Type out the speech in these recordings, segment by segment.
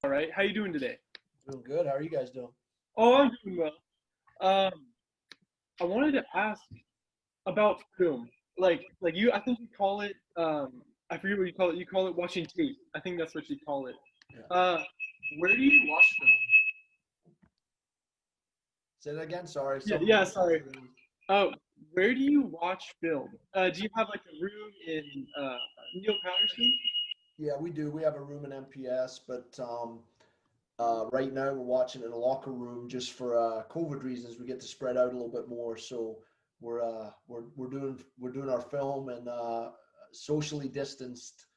All right. How you doing today? Doing good. How are you guys doing? Oh, I'm doing well. I wanted to ask about film. Like you, I think you call it. I forget what you call it. You call it watching tape. I think that's what you call it. Yeah. Uh, where do you watch film? Say that again. Sorry, Yeah, some yeah. of Sorry. Uh, where do you watch film? Do you have like a room in Neil Patterson? Yeah, we do. We have a room in MPS, but right now we're watching in a locker room just for COVID reasons. We get to spread out a little bit more, so we're doing our film in socially distanced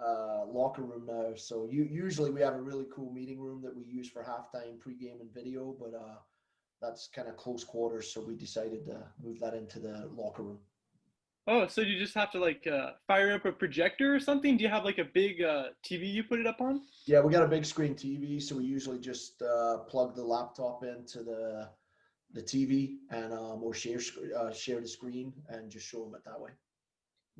locker room now. So usually we have a really cool meeting room that we use for halftime, pregame, and video, but that's kind of close quarters, so we decided to move that into the locker room. Oh, so you just have to like fire up a projector or something? Do you have like a big TV you put it up on? Yeah, we got a big screen TV, so we usually just plug the laptop into the TV and or share the screen and just show them it that way.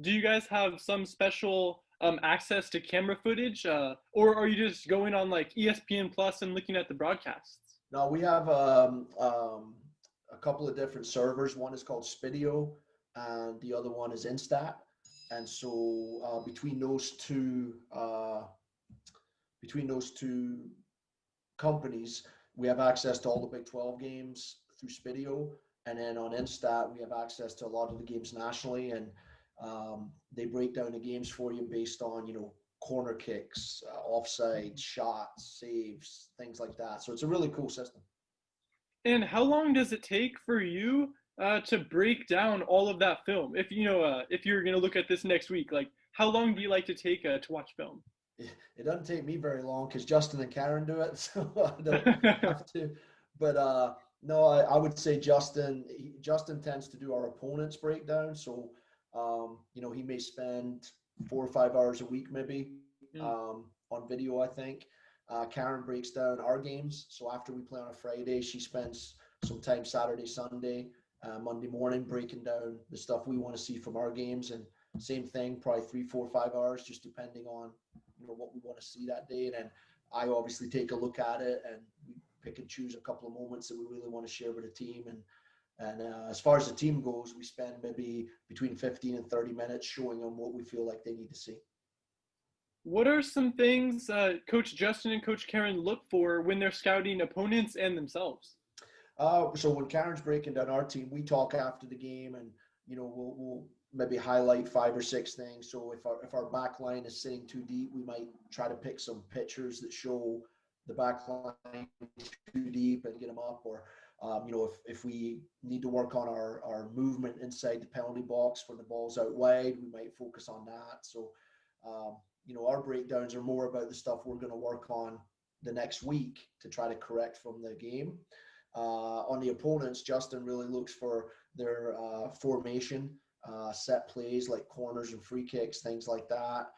Do you guys have some special access to camera footage, or are you just going on like ESPN Plus and looking at the broadcasts? No, we have a couple of different servers. One is called Spidio, and the other one is Instat. And so between those two companies, we have access to all the Big 12 games through Spidio, and then on Instat we have access to a lot of the games nationally, and they break down the games for you based on corner kicks, offside shots, saves, things like that. So it's a really cool system. And how long does it take for you to break down all of that film? If if you're gonna look at this next week, like how long do you like to take to watch film? It doesn't take me very long because Justin and Karen do it, so I don't have to. But no, I would say Justin tends to do our opponents breakdown. So he may spend 4 or 5 hours a week maybe Mm. on video. I think Karen breaks down our games. So after we play on a Friday, she spends some time Saturday, Sunday, Monday morning breaking down the stuff we want to see from our games, and same thing, probably 3, 4, 5 hours, just depending on what we want to see that day. And then I obviously take a look at it, and we pick and choose a couple of moments that we really want to share with the team. And as far as the team goes, we spend maybe between 15 and 30 minutes showing them what we feel like they need to see. What are some things Coach Justin and Coach Karen look for when they're scouting opponents and themselves? So when Karen's breaking down our team, we talk after the game, and we'll maybe highlight 5 or 6 things. So if our back line is sitting too deep, we might try to pick some pictures that show the back line too deep and get them up. Or if we need to work on our movement inside the penalty box when the ball's out wide, we might focus on that. So our breakdowns are more about the stuff we're going to work on the next week to try to correct from the game. On the opponents, Justin really looks for their formation, set plays like corners and free kicks, things like that.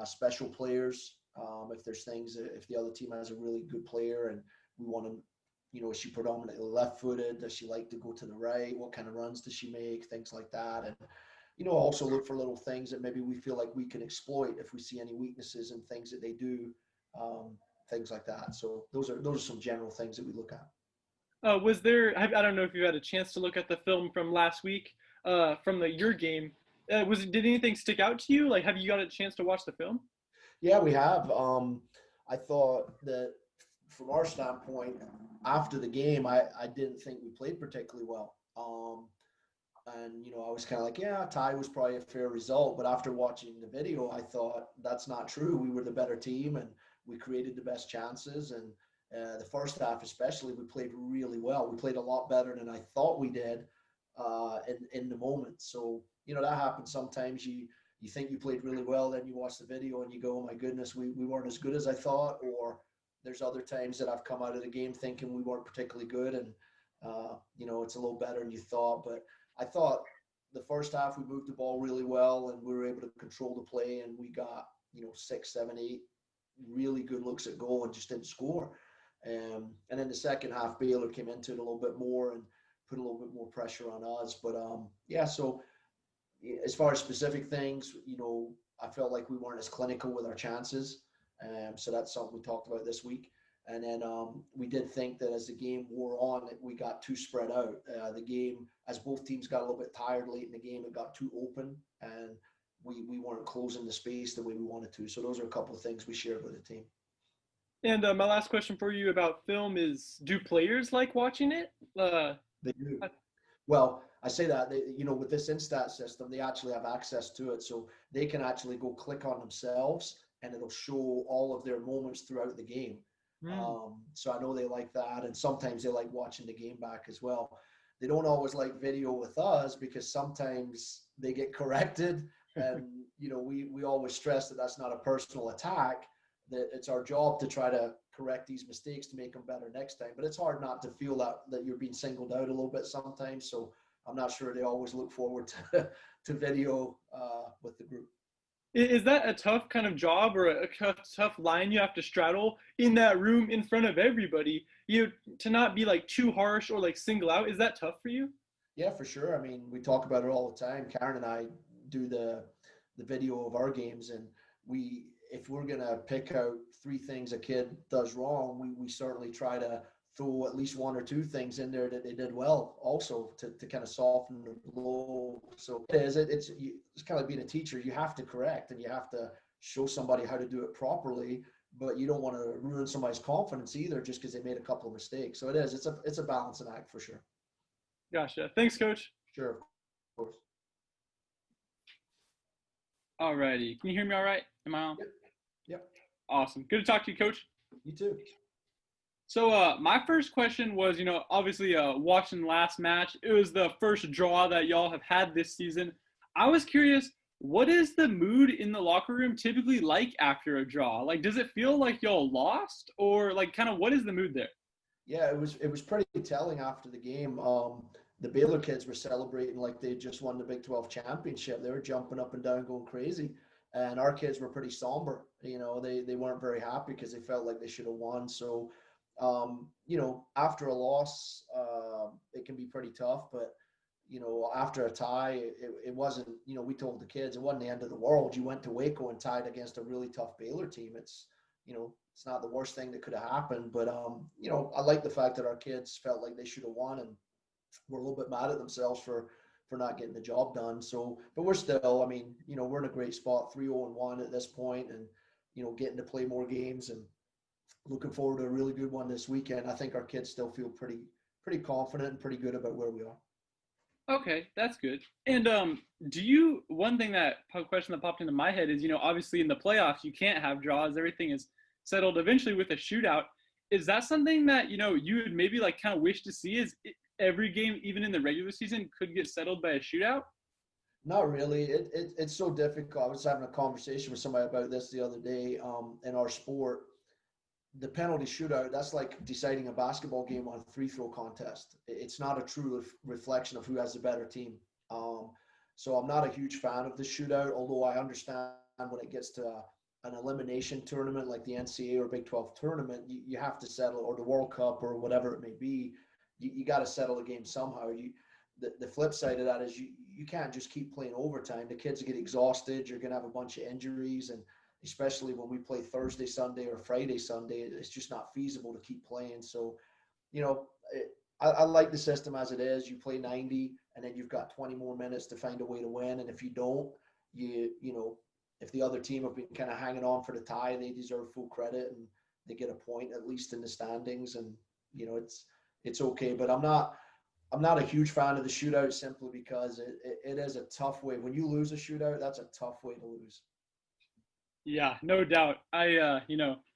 Special players, if there's things, if the other team has a really good player and we want to, is she predominantly left-footed? Does she like to go to the right? What kind of runs does she make? Things like that. And also look for little things that maybe we feel like we can exploit if we see any weaknesses in things that they do, things like that. So those are some general things that we look at. Was there? I don't know if you had a chance to look at the film from last week, from your game. Did anything stick out to you? Like, have you got a chance to watch the film? Yeah, we have. I thought that from our standpoint, after the game, I didn't think we played particularly well. And I was kind of like, yeah, tie was probably a fair result. But after watching the video, I thought that's not true. We were the better team, and we created the best chances. And the first half, especially, we played really well. We played a lot better than I thought we did in the moment. So that happens sometimes. You think you played really well, then you watch the video and you go, oh my goodness, we weren't as good as I thought. Or there's other times that I've come out of the game thinking we weren't particularly good, and it's a little better than you thought. But I thought the first half we moved the ball really well, and we were able to control the play, and we got 6, 7, 8 really good looks at goal and just didn't score. And then the second half, Baylor came into it a little bit more and put a little bit more pressure on us. But yeah, so as far as specific things, I felt like we weren't as clinical with our chances. So that's something we talked about this week. And then we did think that as the game wore on, we got too spread out. The game, as both teams got a little bit tired late in the game, it got too open, and we weren't closing the space the way we wanted to. So those are a couple of things we shared with the team. And my last question for you about film is: do players like watching it? They do. Well, I say that with this Instat system, they actually have access to it, so they can actually go click on themselves, and it'll show all of their moments throughout the game. So I know they like that, and sometimes they like watching the game back as well. They don't always like video with us because sometimes they get corrected, and we always stress that that's not a personal attack. That it's our job to try to correct these mistakes to make them better next time. But it's hard not to feel that you're being singled out a little bit sometimes. So I'm not sure they always look forward to video with the group. Is that a tough kind of job, or a tough line you have to straddle in that room in front of everybody, to not be like too harsh or like single out? Is that tough for you? Yeah, for sure. I mean, we talk about it all the time. Karen and I do the video of our games, and if we're going to pick out 3 things a kid does wrong, we certainly try to throw at least 1 or 2 things in there that they did well also to kind of soften the blow. So it's kind of like being a teacher. You have to correct, and you have to show somebody how to do it properly, but you don't want to ruin somebody's confidence either just because they made a couple of mistakes. So it's a balancing act for sure. Gotcha. Thanks, Coach. Sure, of course. Alrighty. Can you hear me all right? Am I on? Yep. Awesome. Good to talk to you, Coach. You too. So my first question was, obviously watching the last match, it was the first draw that y'all have had this season. I was curious, what is the mood in the locker room typically like after a draw? Like, does it feel like y'all lost, or like kind of what is the mood there? Yeah, it was pretty telling after the game. The Baylor kids were celebrating like they just won the Big 12 championship. They were jumping up and down, going crazy. And our kids were pretty somber. They weren't very happy because they felt like they should have won. So, after a loss, it can be pretty tough. But, after a tie, it wasn't, we told the kids it wasn't the end of the world. You went to Waco and tied against a really tough Baylor team. It's not the worst thing that could have happened. But, I like the fact that our kids felt like they should have won, and were a little bit mad at themselves for not getting the job done. So, but we're still, we're in a great spot, 3-0-1 at this point, and, getting to play more games and looking forward to a really good one this weekend. I think our kids still feel pretty confident and pretty good about where we are. Okay, that's good. And one question that popped into my head is, obviously in the playoffs, you can't have draws. Everything is settled eventually with a shootout. Is that something that, you would maybe like kind of wish to see, is every game, even in the regular season, could get settled by a shootout? Not really. It's so difficult. I was having a conversation with somebody about this the other day. In our sport, the penalty shootout, that's like deciding a basketball game on a free throw contest. It's not a true reflection of who has the better team. So I'm not a huge fan of the shootout, although I understand when it gets to an elimination tournament like the NCAA or Big 12 tournament, you have to settle, or the World Cup or whatever it may be. You got to settle the game somehow. The flip side of that is you can't just keep playing overtime. The kids get exhausted. You're going to have a bunch of injuries, and especially when we play Thursday, Sunday, or Friday, Sunday, it's just not feasible to keep playing. So, I like the system as it is. You play 90, and then you've got 20 more minutes to find a way to win. And if you don't, if the other team have been kind of hanging on for the tie, they deserve full credit, and they get a point at least in the standings. And it's okay. But I'm not a huge fan of the shootout simply because it is a tough way. When you lose a shootout, that's a tough way to lose. Yeah, no doubt. I,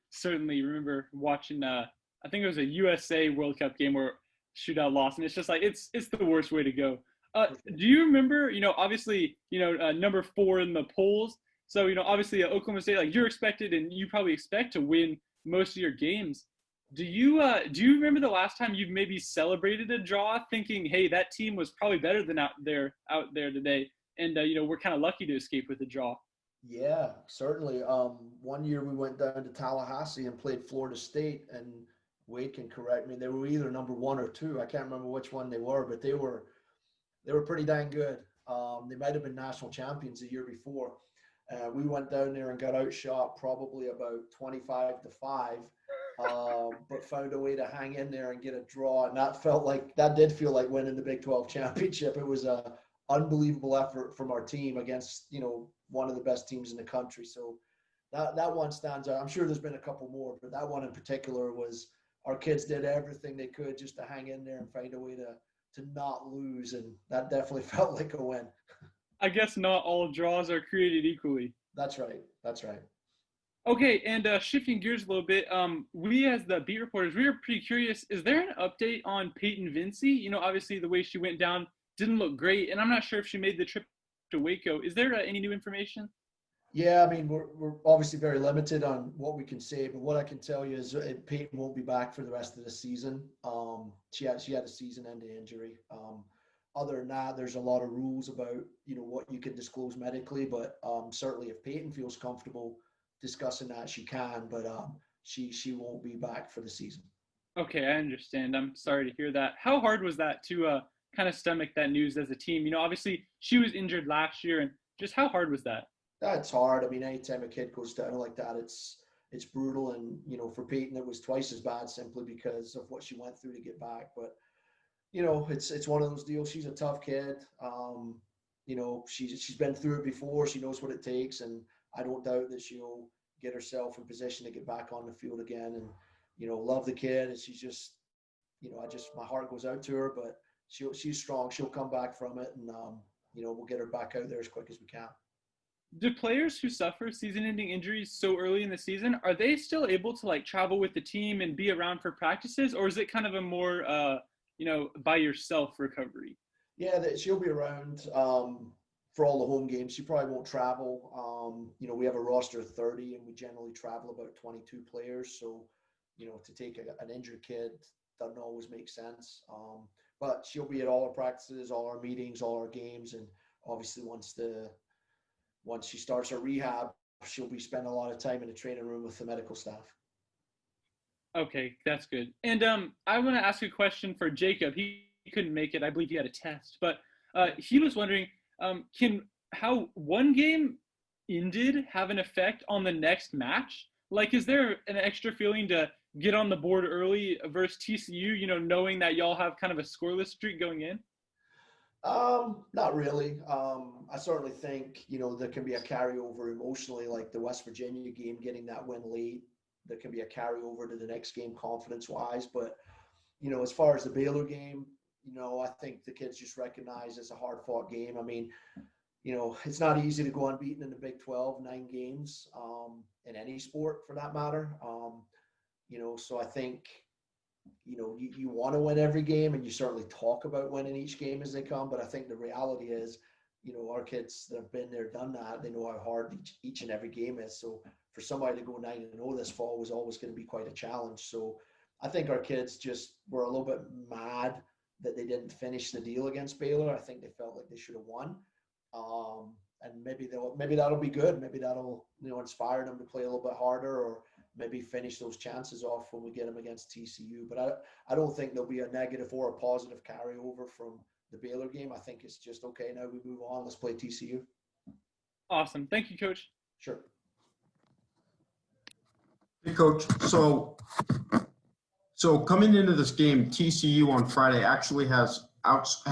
certainly remember watching, I think it was a USA World Cup game where shootout lost, and it's just like, it's the worst way to go. Do you remember, obviously, number 4 in the polls. So, obviously Oklahoma State, like you're expected, and you probably expect to win most of your games. Do you remember the last time you've maybe celebrated a draw, thinking, hey, that team was probably better than out there today, and we're kind of lucky to escape with a draw? Yeah, certainly. One year we went down to Tallahassee and played Florida State, and Wade can correct me. They were either number 1 or 2. I can't remember which one they were, but they were pretty dang good. They might have been national champions the year before. We went down there and got outshot probably about 25-5, but found a way to hang in there and get a draw. And that did feel like winning the Big 12 championship. It was a unbelievable effort from our team against, one of the best teams in the country. So that one stands out. I'm sure there's been a couple more, but that one in particular was our kids did everything they could just to hang in there and find a way to not lose. And that definitely felt like a win. I guess not all draws are created equally. That's right. That's right. Okay, and shifting gears a little bit, we as the beat reporters, we were pretty curious. Is there an update on Peyton Vincey? Obviously the way she went down didn't look great, and I'm not sure if she made the trip to Waco. Is there any new information? Yeah, I mean, we're obviously very limited on what we can say, but what I can tell you is Peyton won't be back for the rest of the season. She had a season-ending injury. Other than that, there's a lot of rules about what you can disclose medically, but certainly if Peyton feels comfortable discussing that, she can. But she won't be back for the season. Okay, I understand. I'm sorry to hear that. How hard was that to kind of stomach that news as a team? Obviously she was injured last year, and just how hard was that? That's hard. I mean, anytime a kid goes down like that, it's brutal. And for Peyton, it was twice as bad simply because of what she went through to get back. But it's one of those deals. She's a tough kid. She's been through it before. She knows what it takes, and I don't doubt that she'll get herself in position to get back on the field again. And love the kid. And she's just, my heart goes out to her. But she's strong. She'll come back from it, and we'll get her back out there as quick as we can. Do players who suffer season-ending injuries so early in the season, are they still able to travel with the team and be around for practices, or is it kind of a more by yourself recovery? Yeah, she'll be around for all the home games. She probably won't travel. We have a roster of 30, and we generally travel about 22 players. So, to take an injured kid doesn't always make sense. But she'll be at all our practices, all our meetings, all our games, and obviously once she starts her rehab, she'll be spending a lot of time in the training room with the medical staff. Okay, that's good. And I want to ask a question for Jacob. He couldn't make it. I believe he had a test. But he was wondering, how one game ended have an effect on the next match? Is there an extra feeling to get on the board early versus TCU, knowing that y'all have kind of a scoreless streak going in? Not really. I certainly think, there can be a carryover emotionally, like the West Virginia game, getting that win late. There can be a carryover to the next game confidence-wise. But, as far as the Baylor game, I think the kids just recognize it's a hard-fought game. I mean, it's not easy to go unbeaten in the Big 12, 9 games, in any sport for that matter. So I think – you want to win every game, and you certainly talk about winning each game as they come. But I think the reality is, our kids that have been there, done that, they know how hard each and every game is. So for somebody to go 9-0 this fall was always going to be quite a challenge. So I think our kids just were a little bit mad that they didn't finish the deal against Baylor. I think they felt like they should have won. And maybe that'll be good. Maybe that'll, inspire them to play a little bit harder, or maybe finish those chances off when we get them against TCU. But I don't think there'll be a negative or a positive carryover from the Baylor game. I think it's just, okay, now we move on. Let's play TCU. Awesome. Thank you, Coach. Sure. Hey, Coach. So coming into this game, TCU on Friday actually has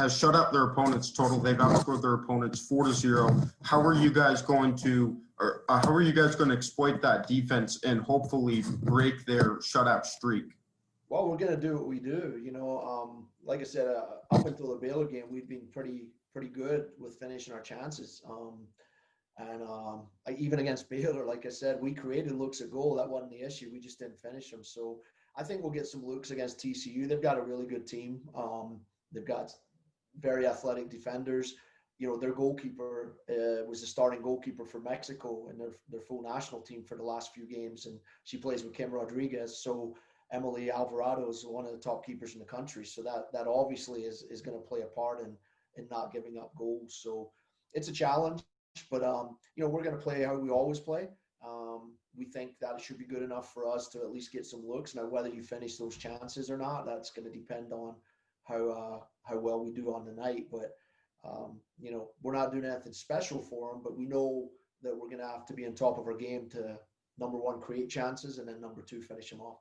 shut out their opponents total. They've outscored their opponents 4-0. How are you guys going to exploit that defense and hopefully break their shutout streak? Well, we're going to do what we do. Like I said, up until the Baylor game, we've been pretty good with finishing our chances. Even against Baylor, like I said, we created looks at goal. That wasn't the issue. We just didn't finish them. So I think we'll get some looks against TCU. They've got a really good team. They've got very athletic defenders. Their goalkeeper was the starting goalkeeper for Mexico in their full national team for the last few games, and she plays with Kim Rodriguez. So Emily Alvarado is one of the top keepers in the country. So that obviously is going to play a part in not giving up goals. So it's a challenge, but we're going to play how we always play. We think that it should be good enough for us to at least get some looks. Now, whether you finish those chances or not, that's going to depend on how well we do on the night. But we're not doing anything special for them, but we know that we're going to have to be on top of our game to, number one, create chances, and then number two, finish them off.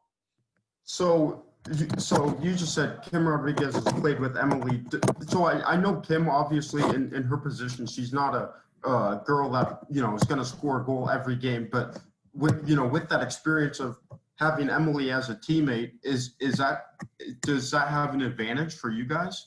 So you just said Kim Rodriguez has played with Emily. So I know Kim, obviously, in her position, she's not a girl that, you know, is going to score a goal every game. But with that experience of having Emily as a teammate, does that have an advantage for you guys?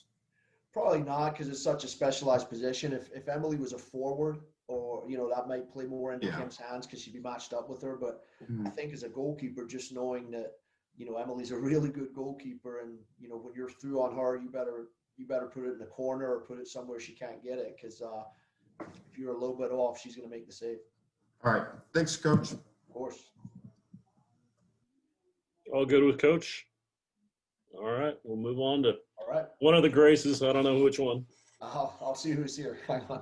Probably not, because it's such a specialized position. If Emily was a forward, or, you know, that might play more into Kim's hands because she'd be matched up with her. But I think as a goalkeeper, just knowing that, you know, Emily's a really good goalkeeper, and, you know, when you're through on her, you better put it in the corner or put it somewhere she can't get it, because if you're a little bit off, she's going to make the save. All right. Thanks, Coach. Of course. All good with Coach? All right. We'll move on to All right. one of the Graces. I don't know which one. I'll see who's here. Hang on.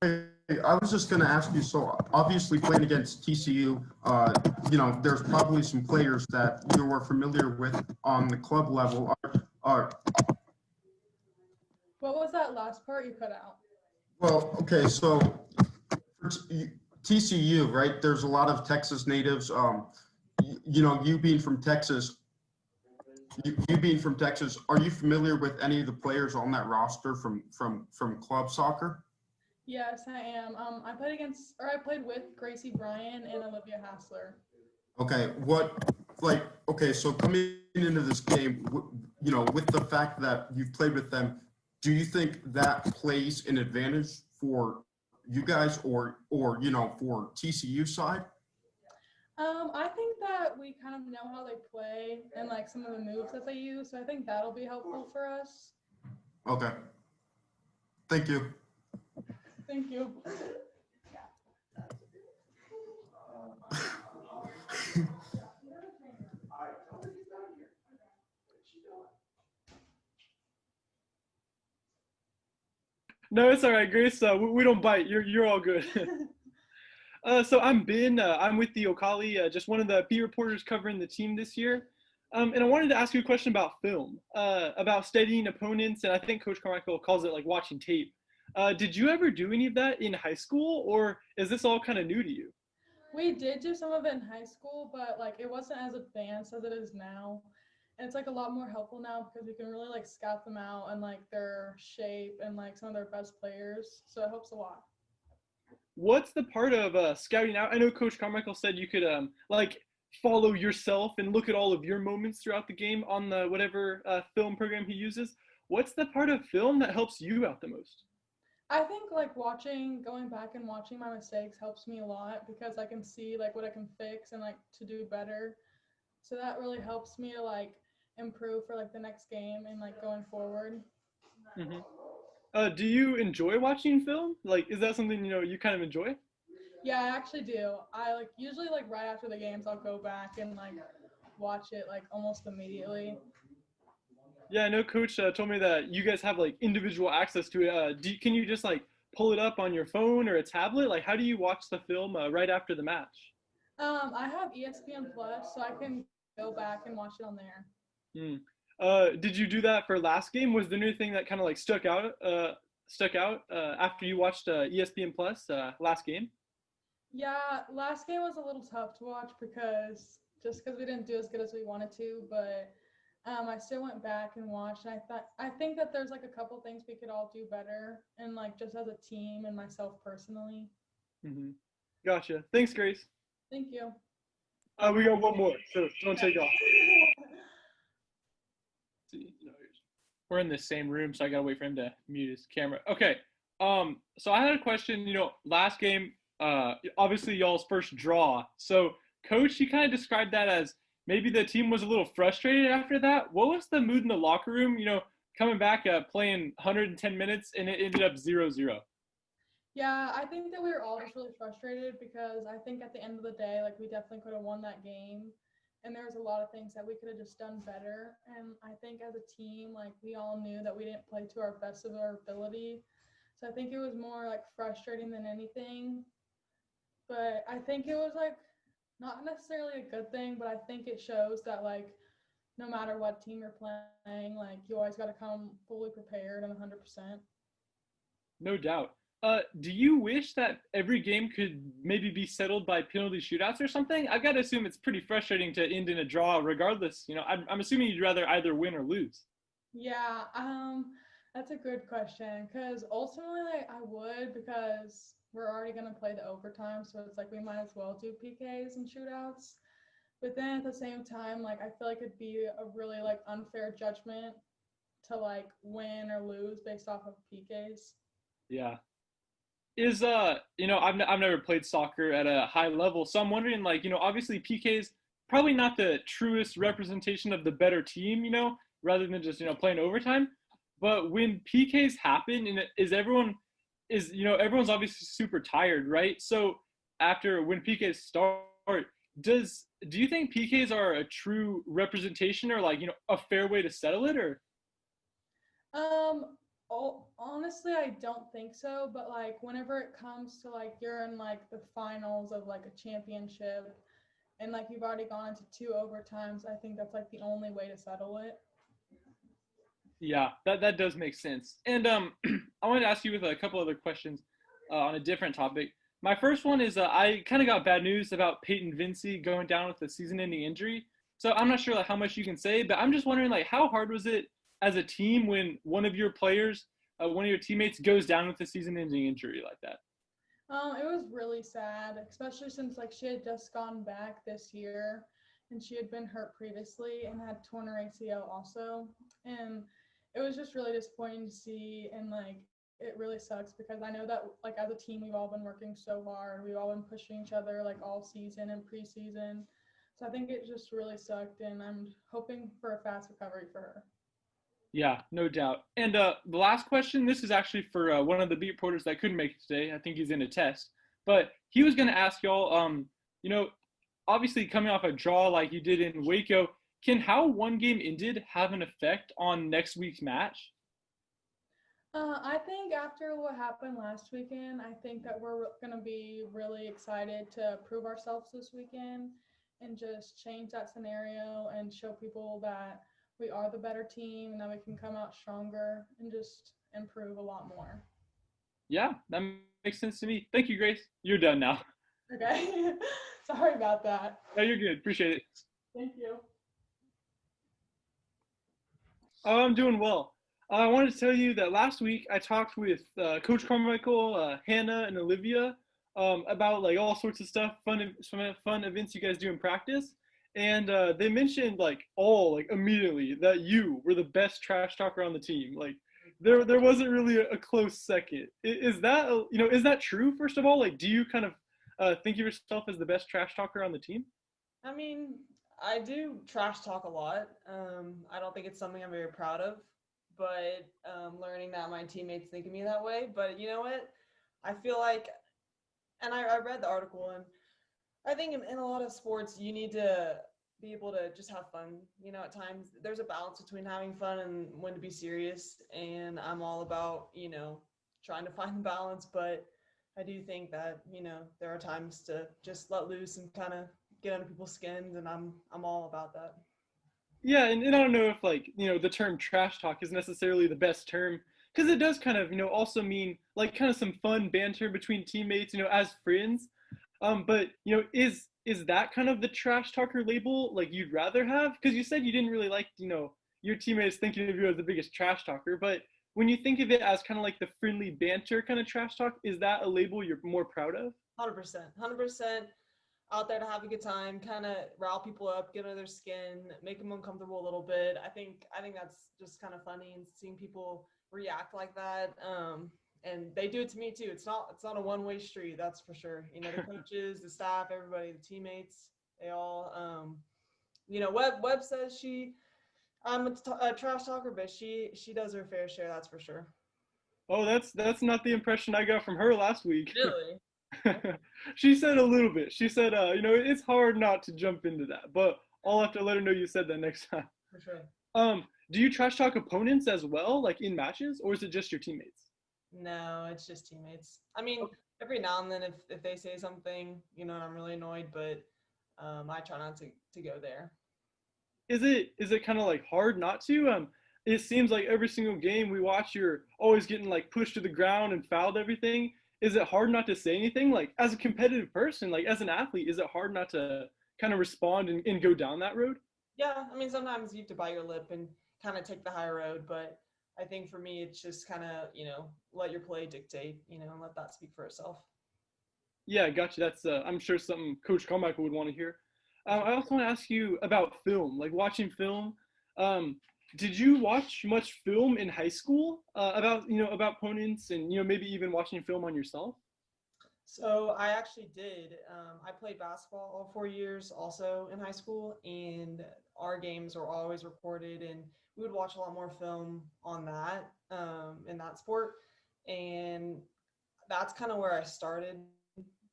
Hey, I was just going to ask you, so obviously playing against TCU, you know, there's probably some players that you were familiar with on the club level. What was that last part you cut out? Well, okay, so for TCU, right, there's a lot of Texas natives. You know, you being from Texas, are you familiar with any of the players on that roster from club soccer? Yes, I am. I played with Gracie Bryan and Olivia Hassler. Okay, so coming into this game, you know, with the fact that you've played with them, do you think that plays an advantage for you guys or you know, for TCU side? I think that we kind of know how they play and like some of the moves that they use, so I think that'll be helpful for us. Okay. Thank you. Thank you. No, it's all right, Grace. We don't bite. You're all good. So I'm Ben. I'm with the Okali, just one of the beat reporters covering the team this year. And I wanted to ask you a question about film, about studying opponents, and I think Coach Carmichael calls it like watching tape. Did you ever do any of that in high school, or is this all kind of new to you? We did do some of it in high school, but like it wasn't as advanced as it is now. And it's like a lot more helpful now because we can really like scout them out and like their shape and like some of their best players. So it helps a lot. What's the part of scouting out? I know Coach Carmichael said you could like follow yourself and look at all of your moments throughout the game on the whatever film program he uses. What's the part of film that helps you out the most? I think like going back and watching my mistakes helps me a lot because I can see like what I can fix and like to do better. So that really helps me to like improve for like the next game and like going forward. Mm-hmm. Do you enjoy watching film? Like, is that something, you know, you kind of enjoy? Yeah, I actually do. I like usually like right after the games, I'll go back and like watch it like almost immediately. Yeah, I know Coach told me that you guys have like individual access to it. Can you just like pull it up on your phone or a tablet? Like, how do you watch the film right after the match? I have ESPN Plus, so I can go back and watch it on there. Did you do that for last game? Was there anything that kind of like stuck out after you watched ESPN Plus last game? Yeah, last game was a little tough to watch because we didn't do as good as we wanted to, but I still went back and watched, and I think that there's like a couple things we could all do better, and like just as a team and myself personally. Gotcha. Thanks, Grace. Thank you. We got one more, so don't take off. We're in the same room, so I gotta wait for him to mute his camera. Okay. So I had a question. You know, last game, obviously y'all's first draw. So, Coach, you kind of described that as maybe the team was a little frustrated after that. What was the mood in the locker room? You know, coming back, playing 110 minutes, and it ended up 0-0. Yeah, I think that we were all just really frustrated because I think at the end of the day, like we definitely could have won that game. And there was a lot of things that we could have just done better. And I think as a team, like we all knew that we didn't play to our best of our ability. So I think it was more like frustrating than anything. But I think it was like not necessarily a good thing, but I think it shows that like no matter what team you're playing, like you always got to come fully prepared and 100%. No doubt. Do you wish that every game could maybe be settled by penalty shootouts or something? I've got to assume it's pretty frustrating to end in a draw regardless. I'm assuming you'd rather either win or lose. Yeah, that's a good question because ultimately I would because we're already gonna play the overtime, so it's like we might as well do PKs and shootouts. But then at the same time, like I feel like it'd be a really like unfair judgment to like win or lose based off of PKs. Yeah. I've never played soccer at a high level, so I'm wondering, like, obviously PK's probably not the truest representation of the better team, rather than just playing overtime. But when PKs happen, and everyone's obviously super tired, right? So after when PKs start, do you think PKs are a true representation or like a fair way to settle it or? Honestly, I don't think so. But like, whenever it comes to like you're in like the finals of like a championship, and like you've already gone into 2 overtimes, I think that's like the only way to settle it. Yeah, that does make sense. And I wanted to ask you with a couple other questions on a different topic. My first one is I kind of got bad news about Peyton Vincey going down with a season-ending injury. So I'm not sure like how much you can say, but I'm just wondering like how hard was it as a team when one of your players, one of your teammates goes down with a season-ending injury like that? It was really sad, especially since like she had just gone back this year, and she had been hurt previously and had torn her ACL also, and it was just really disappointing to see, and like it really sucks because I know that like as a team we've all been working so hard, we've all been pushing each other like all season and preseason, so I think it just really sucked, and I'm hoping for a fast recovery for her. Yeah, no doubt. And the last question, this is actually for one of the beat reporters that couldn't make it today. I think he's in a test. But he was going to ask y'all, you know, obviously coming off a draw like you did in Waco, can how one game ended have an effect on next week's match? I think after what happened last weekend, I think that we're going to be really excited to prove ourselves this weekend and just change that scenario and show people that we are the better team and that we can come out stronger and just improve a lot more. Yeah, that makes sense to me. Thank you, Grace. You're done now. Okay. Sorry about that. No, you're good. Appreciate it. Thank you. Oh, I'm doing well. I wanted to tell you that last week I talked with Coach Carmichael, Hannah, and Olivia about like all sorts of stuff, some fun events you guys do in practice, and they mentioned like immediately that you were the best trash talker on the team. Like there wasn't really a close second. Is that is that true? First of all, like do you kind of think of yourself as the best trash talker on the team? I mean, I do trash talk a lot. I don't think it's something I'm very proud of, but learning that my teammates think of me that way. But you know what? I feel like, and I read the article, and I think in a lot of sports, you need to be able to just have fun. You know, at times there's a balance between having fun and when to be serious. And I'm all about, trying to find the balance. But I do think that, there are times to just let loose and kind of get under people's skins. And I'm all about that. Yeah, and I don't know if like the term trash talk is necessarily the best term because it does kind of also mean like kind of some fun banter between teammates as friends. But is that kind of the trash talker label like you'd rather have? Because you said you didn't really like your teammates thinking of you as the biggest trash talker, but when you think of it as kind of like the friendly banter kind of trash talk, is that a label you're more proud of? 100%. 100% out there to have a good time, kind of rile people up, get under their skin, make them uncomfortable a little bit. I think that's just kind of funny, and seeing people react like that. And they do it to me too. It's not a one-way street, that's for sure. The coaches, the staff, everybody, the teammates, they all. Webb says I'm a trash talker, but she does her fair share, that's for sure. Oh, that's not the impression I got from her last week. Really? She said a little bit. She said, it's hard not to jump into that, but I'll have to let her know you said that next time. For sure. Do you trash talk opponents as well, like in matches, or is it just your teammates? No, it's just teammates. I mean, every now and then if they say something, I'm really annoyed, but I try not to go there. is it kind of like hard not to? It seems like every single game we watch, you're always getting like pushed to the ground and fouled everything. Is it hard not to say anything? Like as a competitive person, like as an athlete, is it hard not to kind of respond and go down that road? Yeah, I mean, sometimes you have to bite your lip and kind of take the high road, but I think for me, it's just kind of, let your play dictate, and let that speak for itself. Yeah, gotcha. That's I'm sure something Coach Carmichael would want to hear. I also want to ask you about film, like watching film. Um, did you watch much film in high school about about opponents and maybe even watching film on yourself? So I actually did. I played basketball all 4 years also in high school, and our games were always recorded, and we would watch a lot more film on that in that sport. And that's kind of where I started,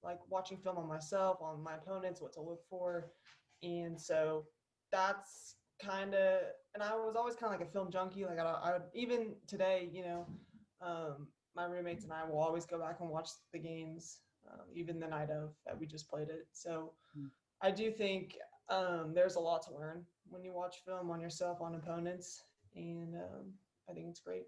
like watching film on myself, on my opponents, what to look for. And so that's kind of, and I was always kind of like a film junkie. Like I would, even today, my roommates and I will always go back and watch the games, even the night of that we just played it. So I do think there's a lot to learn when you watch film on yourself, on opponents, and I think it's great.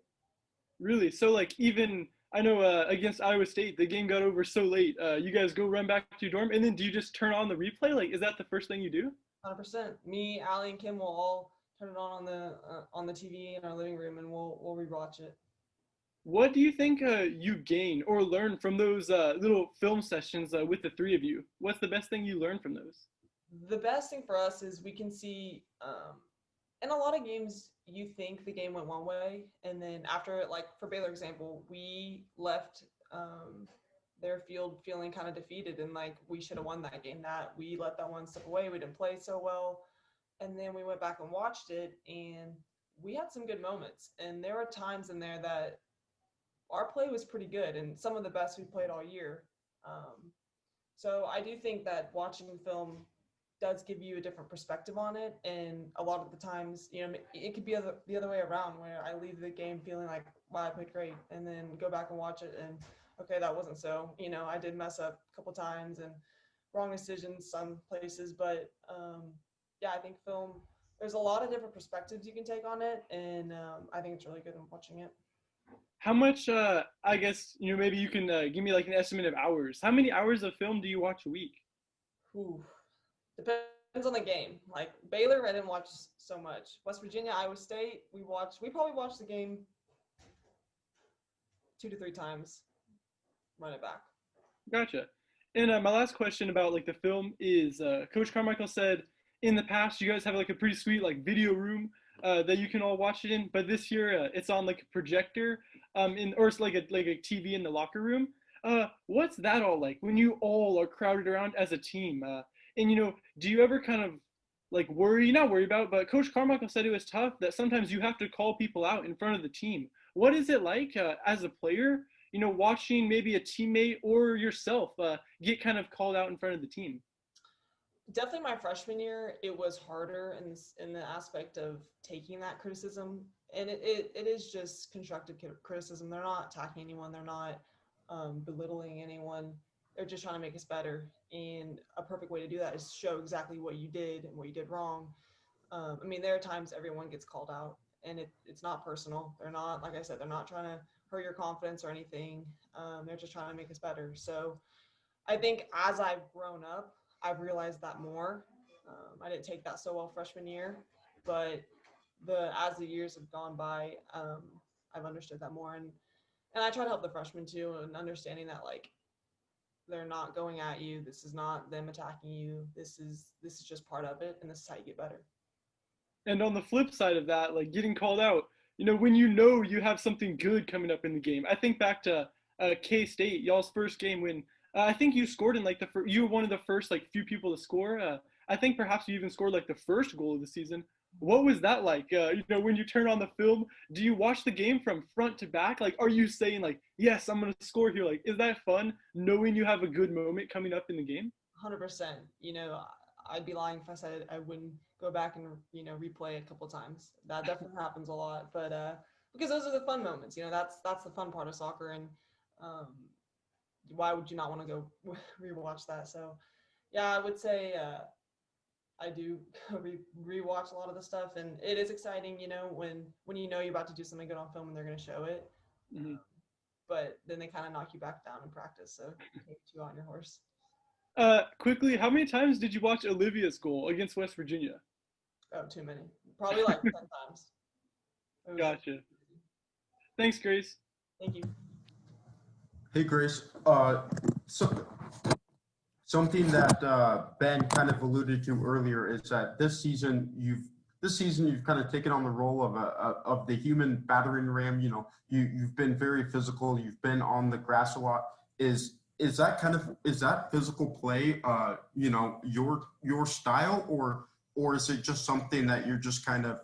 Really? So like even I know against Iowa State, the game got over so late. You guys go run back to your dorm, and then do you just turn on the replay? Like, is that the first thing you do? 100%. Me, Allie, and Kim will all turn it on the TV in our living room, and we'll rewatch it. What do you think you gain or learn from those little film sessions with the three of you? What's the best thing you learn from those? The best thing for us is we can see in a lot of games you think the game went one way, and then after, like for Baylor example, we left their field feeling kind of defeated and like we should have won that game. That we let that one step away. We didn't play so well, and then we went back and watched it, and we had some good moments. And there were times in there that our play was pretty good and some of the best we played all year. So I do think that watching film does give you a different perspective on it. And a lot of the times, it could be the other way around where I leave the game feeling like, wow, I played great. And then go back and watch it and, okay, that wasn't so. I did mess up a couple times and wrong decisions some places. But yeah, I think film, there's a lot of different perspectives you can take on it. And I think it's really good in watching it. How much? I guess maybe you can give me like an estimate of hours. How many hours of film do you watch a week? Ooh, depends on the game. Like Baylor, I didn't watch so much. West Virginia, Iowa State, we probably watched the game 2 to 3 times. Run it back. Gotcha. And my last question about like the film is Coach Carmichael said in the past you guys have like a pretty sweet like video room that you can all watch it in, but this year it's on like a projector or it's like a TV in the locker room. What's that all like when you all are crowded around as a team? And do you ever kind of like not worry about, but Coach Carmichael said it was tough that sometimes you have to call people out in front of the team. What is it like as a player? Watching maybe a teammate or yourself get kind of called out in front of the team? Definitely my freshman year, it was harder in the aspect of taking that criticism. And it is just constructive criticism. They're not attacking anyone. They're not belittling anyone. They're just trying to make us better. And a perfect way to do that is show exactly what you did and what you did wrong. I mean, there are times everyone gets called out, and it's not personal. They're not, like I said, they're not trying to hurt your confidence or anything. They're just trying to make us better. So I think as I've grown up, I've realized that more. I didn't take that so well freshman year, but as the years have gone by, I've understood that more, and I try to help the freshmen too, and understanding that like they're not going at you. This is not them attacking you. This is just part of it, and this is how you get better. And on the flip side of that, like getting called out, when you have something good coming up in the game. I think back to K-State, y'all's first game when I think you scored in like you were one of the first like few people to score. I think perhaps you even scored like the first goal of the season. What was that like? When you turn on the film, do you watch the game from front to back? Like, are you saying like, yes, I'm going to score here? Like, is that fun knowing you have a good moment coming up in the game? 100%. I'd be lying if I said I wouldn't go back and, replay it a couple of times. That definitely happens a lot, but because those are the fun moments, that's the fun part of soccer. And why would you not want to go rewatch that? So yeah, I would say I do rewatch a lot of the stuff, and it is exciting, when you know you're about to do something good on film and they're going to show it. Mm-hmm. But then they kind of knock you back down in practice, so you can't get too on your horse. Quickly, how many times did you watch Olivia's goal against West Virginia? Oh, too many. Probably like 10 times. Gotcha. Thanks, Grace. Thank you. Hey, Grace. Something that Ben kind of alluded to earlier is that this season you've kind of taken on the role of the human battering ram. You've been very physical. You've been on the grass a lot. Is that physical play your style, or is it just something that you're just kind of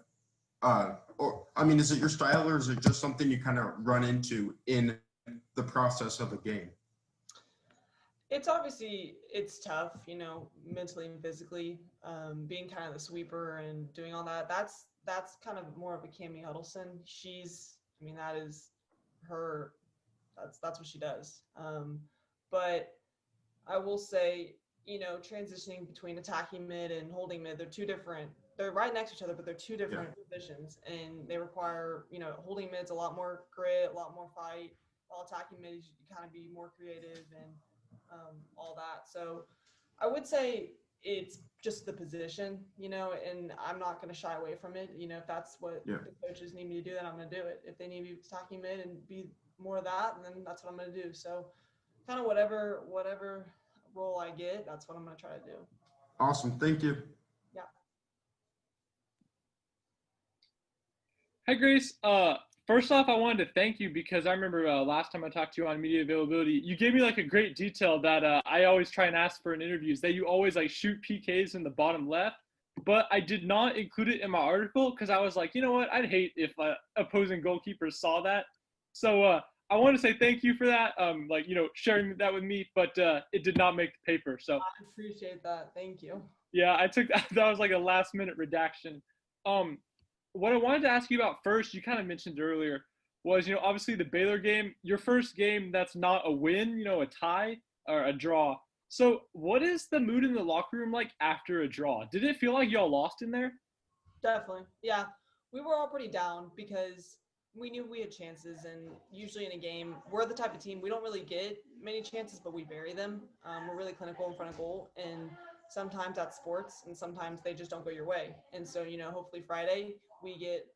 is it your style, or is it just something you kind of run into in the process of a game? It's tough, mentally and physically, being kind of the sweeper and doing all that. That's kind of more of a Cammie Huddleston. That is her, that's what she does. But I will say, transitioning between attacking mid and holding mid, they're right next to each other, but they're two different positions, and they require, holding mid's a lot more grit, a lot more fight, while attacking mid, you kind of be more creative and all that. So I would say it's just the position, and I'm not going to shy away from it. If that's what the coaches need me to do, then I'm going to do it. If they need me attacking mid and be more of that, then that's what I'm going to do. So kind of whatever role I get, that's what I'm going to try to do. Awesome. Thank you. Yeah. Hi, Grace. First off, I wanted to thank you because I remember last time I talked to you on media availability, you gave me like a great detail that I always try and ask for in interviews, that you always like shoot PKs in the bottom left, but I did not include it in my article because I was like, you know what, I'd hate if opposing goalkeepers saw that. So I want to say thank you for that, sharing that with me, but it did not make the paper. So I appreciate that. Thank you. Yeah, I took that was like a last minute redaction. What I wanted to ask you about first, you kind of mentioned earlier, was, obviously the Baylor game, your first game that's not a win, a tie or a draw. So what is the mood in the locker room like after a draw? Did it feel like y'all lost in there? Definitely. Yeah. We were all pretty down because we knew we had chances, and usually in a game, we're the type of team, we don't really get many chances, but we bury them. We're really clinical in front of goal, and sometimes that's sports, and sometimes they just don't go your way. And so, hopefully Friday we get,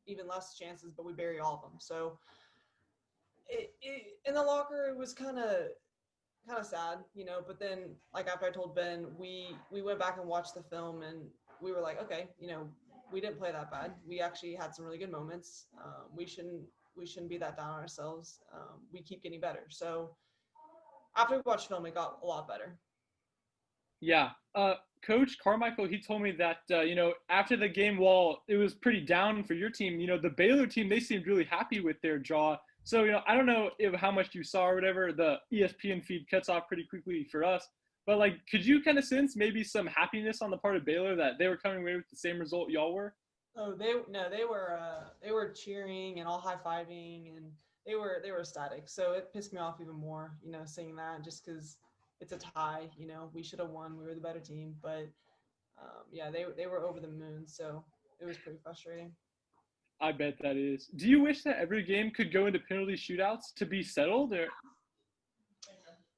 even less chances, but we bury all of them. So in the locker, it was kind of sad, but then, like, after I told Ben, we went back and watched the film, and we were like, okay, we didn't play that bad. We actually had some really good moments. We shouldn't be that down on ourselves. We keep getting better. So after we watched film, it got a lot better. Yeah. Coach Carmichael, he told me that, after the game, while it was pretty down for your team, the Baylor team, they seemed really happy with their draw. So, I don't know how much you saw or whatever. The ESPN feed cuts off pretty quickly for us. But, could you kind of sense maybe some happiness on the part of Baylor that they were coming away with the same result y'all were? Oh, they were cheering and all high-fiving, and they were ecstatic. So it pissed me off even more, seeing that, just because it's a tie. We should have won. We were the better team, but they were over the moon. So it was pretty frustrating. I bet that is. Do you wish that every game could go into penalty shootouts to be settled, or?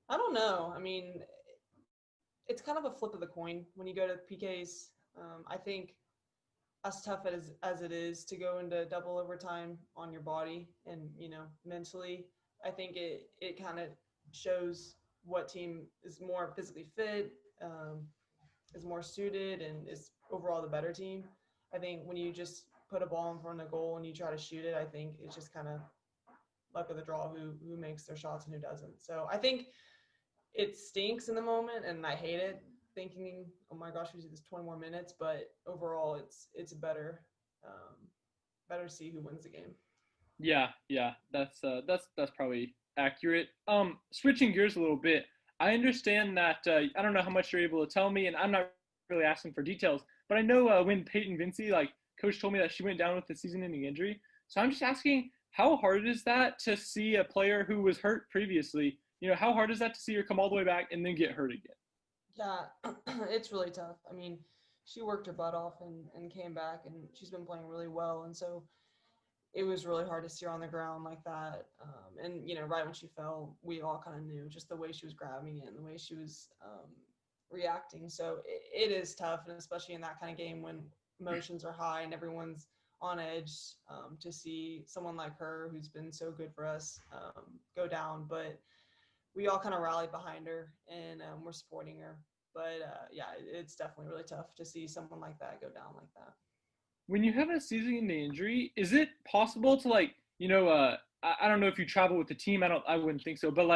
I don't know. It's kind of a flip of the coin when you go to PKs. I think as tough as it is to go into double overtime on your body and, mentally, I think it kind of shows what team is more physically fit, is more suited, and is overall the better team. I think when you just put a ball in front of goal and you try to shoot it, I think it's just kind of luck of the draw who makes their shots and who doesn't. So I think it stinks in the moment, and I hate it, thinking, oh my gosh, we do this 20 more minutes. But overall, it's better to see who wins the game. Yeah, that's probably accurate. Switching gears a little bit, I understand that I don't know how much you're able to tell me, and I'm not really asking for details, but I know when Peyton Vincey, coach told me that she went down with a season-ending injury. So I'm just asking, how hard is that to see a player who was hurt previously? How hard is that to see her come all the way back and then get hurt again? Yeah, it's really tough. I mean, she worked her butt off and came back, and she's been playing really well. And so it was really hard to see her on the ground like that. And, right when she fell, we all kind of knew just the way she was grabbing it and the way she was reacting. So it is tough, and especially in that kind of game when emotions are high and everyone's on edge, to see someone like her who's been so good for us go down. But we all kind of rallied behind her, and we're supporting her. But yeah, it's definitely really tough to see someone like that go down like that. When you have a season-ending injury, is it possible to I don't know if you travel with the team. I wouldn't think so. But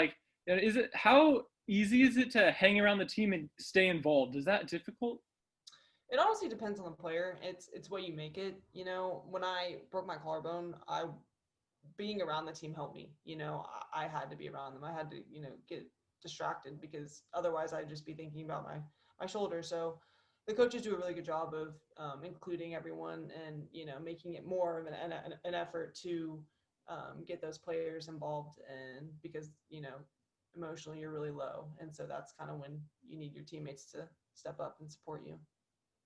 how easy is it to hang around the team and stay involved? Is that difficult? It honestly depends on the player. It's what you make it. When I broke my collarbone, being around the team helped me. I had to be around them. I had to, get distracted because otherwise I'd just be thinking about my shoulder. So the coaches do a really good job of including everyone and, making it more of an effort to get those players involved. And because, emotionally you're really low. And so that's kind of when you need your teammates to step up and support you.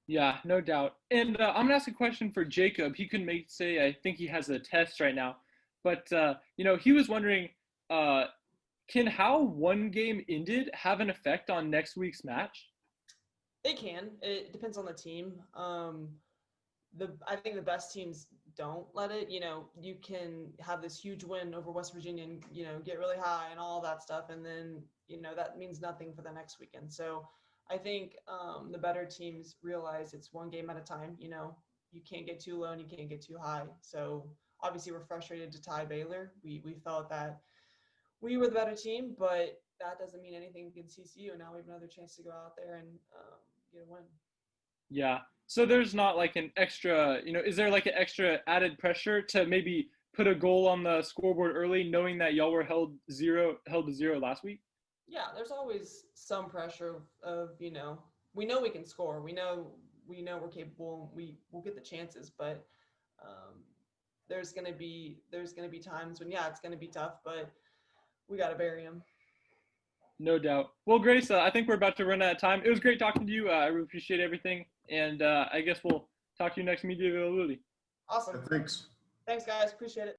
Yeah, no doubt. And I'm gonna ask a question for Jacob. He couldn't I think he has a test right now, but he was wondering, can how one game ended have an effect on next week's match? It can. It depends on the team. I think the best teams don't let it. You can have this huge win over West Virginia and get really high and all that stuff, and then that means nothing for the next weekend. So I think the better teams realize it's one game at a time. You can't get too low and you can't get too high. So obviously we're frustrated to tie Baylor. We felt that we were the better team, but that doesn't mean anything against CCU. Now we have another chance to go out there and get a win. Yeah. So there's not like an extra, is there like an extra added pressure to maybe put a goal on the scoreboard early, knowing that y'all were held to zero last week? Yeah, there's always some pressure of we know we can score. We know we're capable. We'll get the chances, but there's gonna be times when it's gonna be tough, but we gotta bury them. No doubt. Well, Grace, I think we're about to run out of time. It was great talking to you. I really appreciate everything, and I guess we'll talk to you next media availability. Awesome. Thanks. Thanks, guys. Appreciate it.